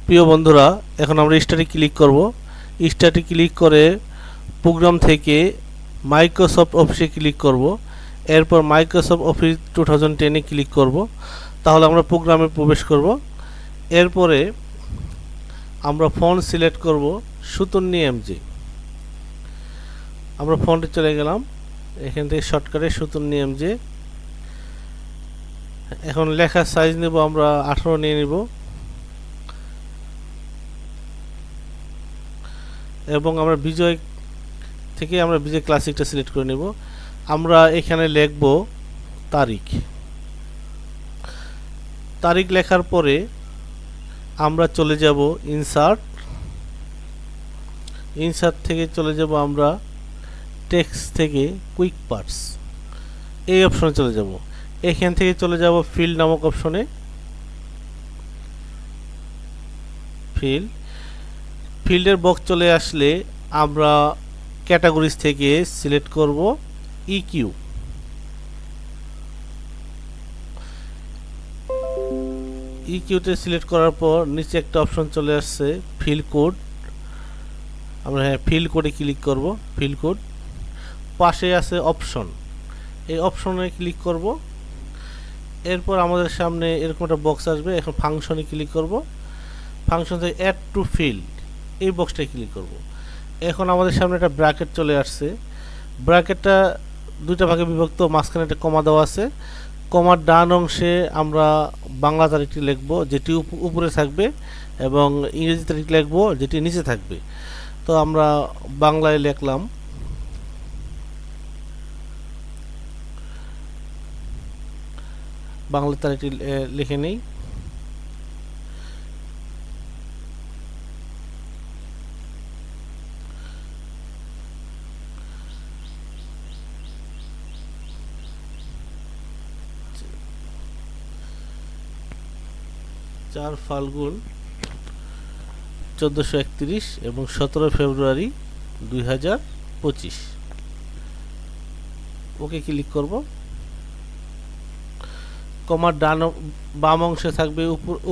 প্রিয় বন্ধুরা, এখন আমরা স্টার্টে ক্লিক করব। স্টার্টে ক্লিক করে প্রোগ্রাম থেকে মাইক্রোসফট অফিসে ক্লিক করব। এরপর মাইক্রোসফট অফিস 2010 এ ক্লিক করব। তাহলে আমরা প্রোগ্রামে প্রবেশ করব। এরপরে আমরা ফন্ট সিলেক্ট করব সুতন্নি এমজি। আমরা ফন্টে চলে গেলাম, এখান থেকে শর্টকাটে সুতন্নি এমজি। এখন লেখার সাইজ নেব আমরা 18 নিয়ে নিব এবং আমরা বিজয় থেকে আমরা বিজয় ক্লাসিকটা সিলেক্ট করে নেব। আমরা এখানে লিখব তারিখ। তারিখ লেখার পরে আমরা চলে যাব ইনসার্ট থেকে চলে যাব আমরা টেক্সট থেকে কুইক পার্টস, এই অপশনে চলে যাব। এখান থেকে চলে যাব ফিল্ড নামক অপশনে। ফিল্ডের বক্স চলে আসলে আমরা ক্যাটাগরিজ থেকে সিলেক্ট করব ইকিউ। ইকিউতে সিলেক্ট করার পর নিচে একটা অপশন চলে আসছে ফিল কোড। আমরা ফিল কোডে ক্লিক করব। ফিল কোড পাশে আছে অপশন, এই অপশনে ক্লিক করব। এরপর আমাদের সামনে এরকম একটা বক্স আসবে, এখন ফাংশনে ক্লিক করব। ফাংশন থেকে অ্যাড টু ফিল্ড, এই বক্সটায় ক্লিক করব। এখন আমাদের সামনে একটা ব্র্যাকেট চলে আসছে। ব্র্যাকেটটা দুইটা ভাগে বিভক্ত, মাঝখানে একটা কমা দেওয়া আছে। কমার ডান অংশে আমরা বাংলা তারিখটি লিখব যেটি উপরে থাকবে এবং ইংরেজি তারিখ লিখব যেটি নিচে থাকবে। তো আমরা বাংলায় লিখলাম, বাংলা তারিখটি লিখে নেই। ফাল্গুন 1431 এবং 17 ফেব্রুয়ারি 2025। ওকে ক্লিক করব। কমার বাম অংশে থাকবে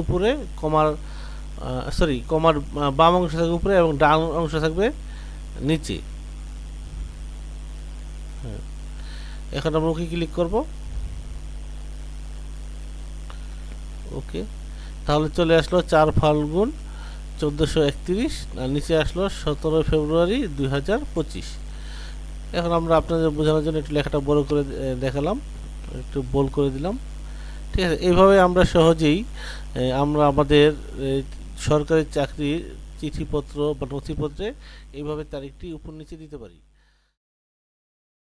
উপরে, কমার বাম অংশে থাকবে উপরে এবং ডান অংশে থাকবে নিচে। এখন আমরা ওকে ক্লিক করব। ওকে, তাহলে চলে আসলো 4 ফাল্গুন 1431 আর নিচে আসলো 17 ফেব্রুয়ারি 2025। এখন আমরা আপনাদের বোঝানোর জন্য একটু লেখাটা বড় করে দেখালাম, একটু বোল্ড করে দিলাম। ঠিক আছে, এইভাবে আমরা সহজেই আমরা আমাদের সরকারি চাকরির চিঠিপত্র বা নথিপত্রে এইভাবে তারিখটি উপর নিচে দিতে পারি।